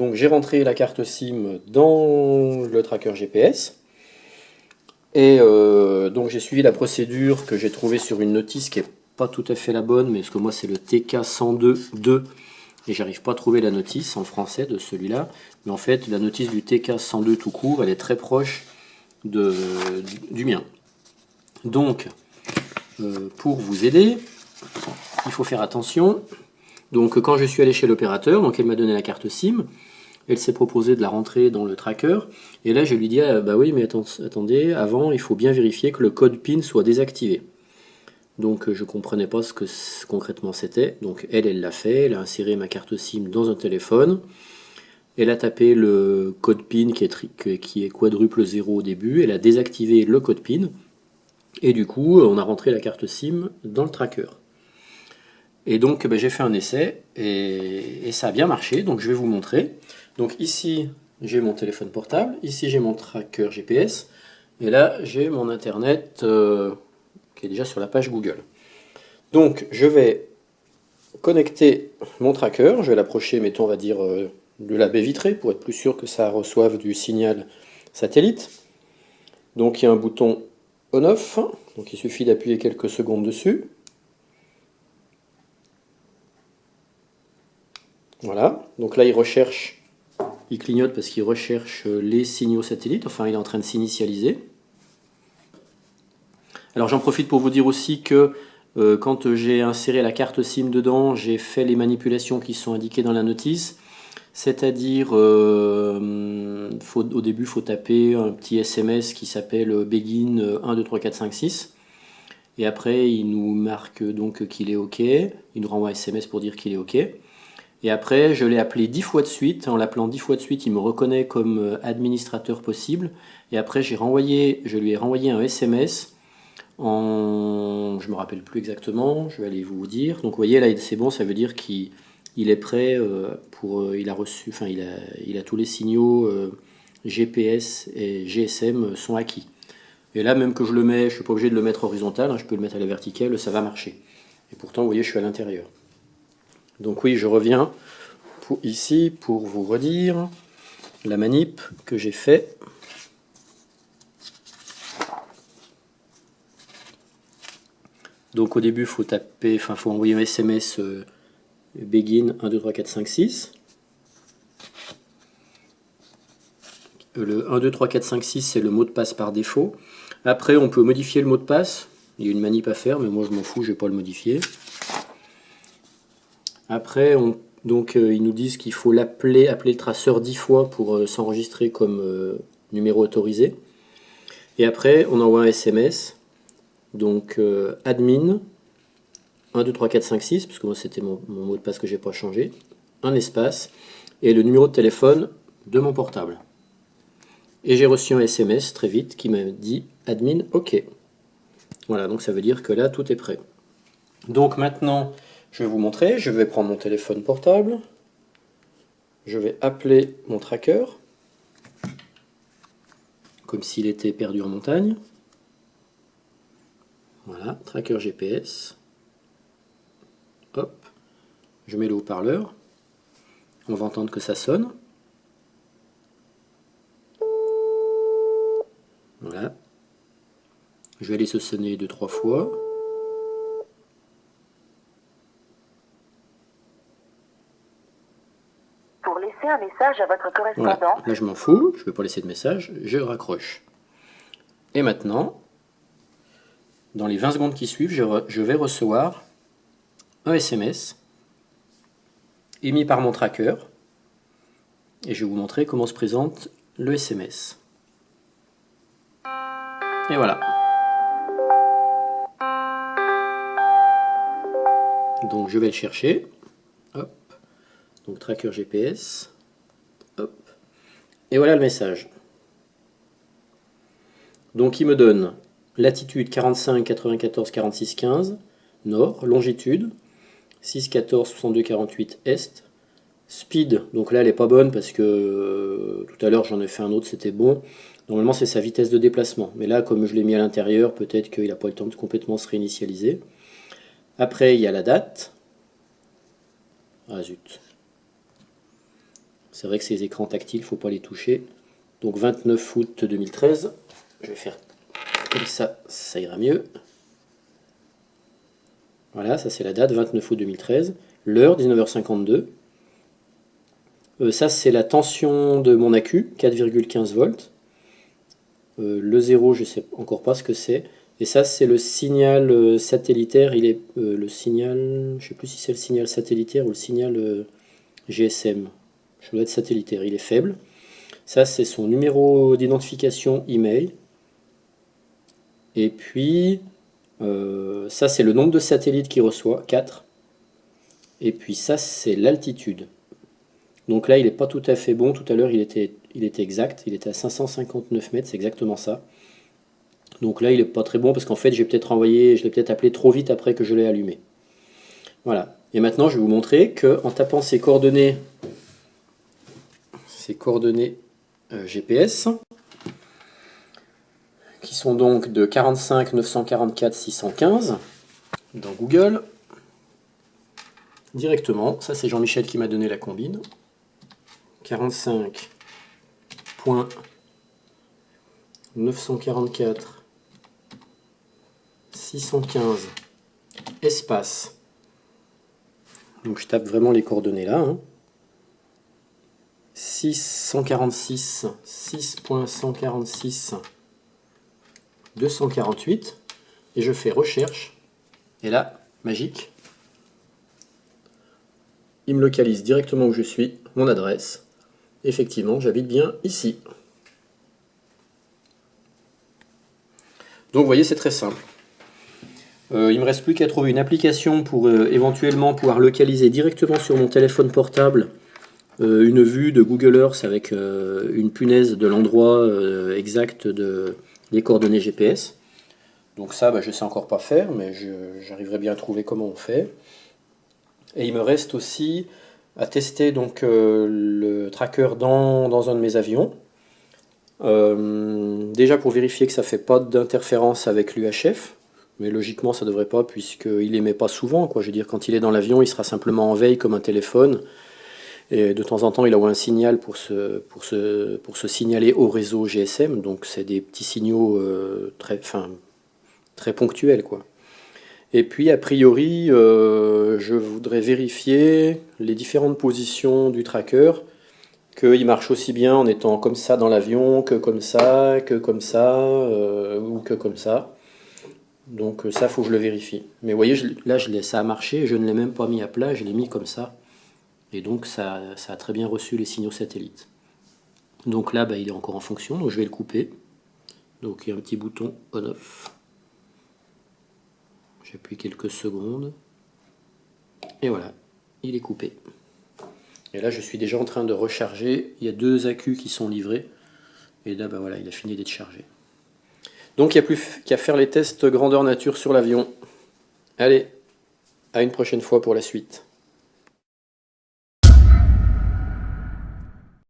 Donc j'ai rentré la carte SIM dans le tracker GPS et donc j'ai suivi la procédure que j'ai trouvée sur une notice qui est pas tout à fait la bonne, mais parce que moi c'est le TK102.2 et j'arrive pas à trouver la notice en français de celui-là. Mais en fait la notice du TK102 tout court, elle est très proche du mien. Donc pour vous aider, il faut faire attention. Donc quand je suis allé chez l'opérateur, donc elle m'a donné la carte SIM. Elle s'est proposée de la rentrer dans le tracker. Et là, je lui dis, ah, bah oui, mais attendez, avant, il faut bien vérifier que le code PIN soit désactivé. Donc, je ne comprenais pas ce que concrètement c'était. Donc, elle l'a fait. Elle a inséré ma carte SIM dans un téléphone. Elle a tapé le code PIN qui est quadruple 0 au début. Elle a désactivé le code PIN. Et du coup, on a rentré la carte SIM dans le tracker. Et donc j'ai fait un essai et ça a bien marché, donc je vais vous montrer. Donc ici j'ai mon téléphone portable, ici j'ai mon tracker GPS, et là j'ai mon internet qui est déjà sur la page Google. Donc je vais connecter mon tracker, je vais l'approcher, mettons on va dire de la baie vitrée pour être plus sûr que ça reçoive du signal satellite. Donc il y a un bouton on-off, donc il suffit d'appuyer quelques secondes dessus. Voilà, donc là il recherche, il clignote parce qu'il recherche les signaux satellites, enfin il est en train de s'initialiser. Alors j'en profite pour vous dire aussi que quand j'ai inséré la carte SIM dedans, j'ai fait les manipulations qui sont indiquées dans la notice, c'est-à-dire au début il faut taper un petit SMS qui s'appelle begin 1, 2, 3, 4, 5, 6. Et après il nous marque donc qu'il est OK, il nous renvoie un SMS pour dire qu'il est OK. Et après, je l'ai appelé 10 fois de suite. En l'appelant 10 fois de suite, il me reconnaît comme administrateur possible. Et après, je lui ai renvoyé un SMS je ne me rappelle plus exactement, je vais aller vous dire. Donc vous voyez, là, c'est bon, ça veut dire qu'il est prêt il a reçu, enfin, il a tous les signaux GPS et GSM sont acquis. Et là, même que je le mets, je ne suis pas obligé de le mettre horizontal, hein, je peux le mettre à la verticale, ça va marcher. Et pourtant, vous voyez, je suis à l'intérieur. Donc oui, je reviens ici pour vous redire la manip que j'ai fait. Donc au début, il faut faut envoyer un SMS begin 1, 2, 3, 4, 5, 6. Le 1, 2, 3, 4, 5, 6, c'est le mot de passe par défaut. Après, on peut modifier le mot de passe. Il y a une manip à faire, mais moi je m'en fous, je ne vais pas le modifier. Après, ils nous disent qu'il faut appeler le traceur 10 fois pour s'enregistrer comme numéro autorisé. Et après, on envoie un SMS. Donc, admin 1, 2, 3, 4, 5, 6, parce que moi c'était mon mot de passe que j'ai pas changé. Un espace et le numéro de téléphone de mon portable. Et j'ai reçu un SMS très vite qui m'a dit admin OK. Voilà, donc ça veut dire que là tout est prêt. Donc maintenant, je vais vous montrer, je vais prendre mon téléphone portable, je vais appeler mon tracker, comme s'il était perdu en montagne. Voilà, tracker GPS. Hop, je mets le haut-parleur, on va entendre que ça sonne. Voilà, je vais laisser sonner 2-3 fois. Pour laisser un message à votre correspondant. Voilà. Là je m'en fous, je ne vais pas laisser de message, je raccroche. Et maintenant, dans les 20 secondes qui suivent, je vais recevoir un SMS émis par mon tracker. Et je vais vous montrer comment se présente le SMS. Et voilà. Donc je vais le chercher. Hop. Donc tracker GPS. Hop. Et voilà le message. Donc il me donne latitude 45 94 46 15 nord, longitude 6 14 62 48 est, speed, donc là elle est pas bonne parce que tout à l'heure j'en ai fait un autre, c'était bon. Normalement c'est sa vitesse de déplacement, mais là comme je l'ai mis à l'intérieur, peut-être qu'il n'a pas eu le temps de complètement se réinitialiser. Après il y a la date. Ah zut. C'est vrai que ces écrans tactiles, il ne faut pas les toucher. Donc 29 août 2013. Je vais faire comme ça ira mieux. Voilà, ça c'est la date, 29 août 2013. L'heure, 19h52. Ça c'est la tension de mon accu, 4,15 volts. Le 0, je ne sais encore pas ce que c'est. Et ça c'est le signal satellitaire. Il est le signal, je ne sais plus si c'est le signal satellitaire ou le signal GSM. Je dois être satellitaire, il est faible. Ça c'est son numéro d'identification email. Et puis ça c'est le nombre de satellites qu'il reçoit, 4. Et puis ça c'est l'altitude. Donc là il n'est pas tout à fait bon, tout à l'heure il était exact, il était à 559 mètres, c'est exactement ça. Donc là il n'est pas très bon parce qu'en fait je l'ai peut-être appelé trop vite après que je l'ai allumé. Voilà. Et maintenant je vais vous montrer qu'en tapant ces coordonnées GPS, qui sont donc de 45 944 615 dans Google, directement, ça c'est Jean-Michel qui m'a donné la combine, 45.944 615 espace, donc je tape vraiment les coordonnées là, hein. 646 6.146 248 et je fais recherche et là, magique, il me localise directement où je suis, mon adresse. Effectivement, j'habite bien ici. Donc vous voyez, c'est très simple. Il ne me reste plus qu'à trouver une application pour éventuellement pouvoir localiser directement sur mon téléphone portable une vue de Google Earth avec une punaise de l'endroit exact des coordonnées GPS. Donc ça, je ne sais encore pas faire, mais j'arriverai bien à trouver comment on fait. Et il me reste aussi à tester donc, le tracker dans un de mes avions. Déjà pour vérifier que ça ne fait pas d'interférence avec l'UHF. Mais logiquement ça ne devrait pas puisqu'il n'émet pas souvent, quoi. Je veux dire, quand il est dans l'avion, il sera simplement en veille comme un téléphone. Et de temps en temps, il envoie un signal pour se signaler au réseau GSM. Donc c'est des petits signaux très ponctuels, quoi. Et puis a priori, je voudrais vérifier les différentes positions du tracker, qu'il marche aussi bien en étant comme ça dans l'avion, que comme ça, ou que comme ça. Donc ça, il faut que je le vérifie. Mais vous voyez, ça a marché, je ne l'ai même pas mis à plat, je l'ai mis comme ça. Et donc ça a très bien reçu les signaux satellites. Donc là, il est encore en fonction, donc je vais le couper. Donc il y a un petit bouton on-off. J'appuie quelques secondes. Et voilà, il est coupé. Et là, je suis déjà en train de recharger. Il y a 2 accus qui sont livrés. Et là, voilà, il a fini d'être chargé. Donc, il n'y a plus qu'à faire les tests grandeur nature sur l'avion. Allez, à une prochaine fois pour la suite.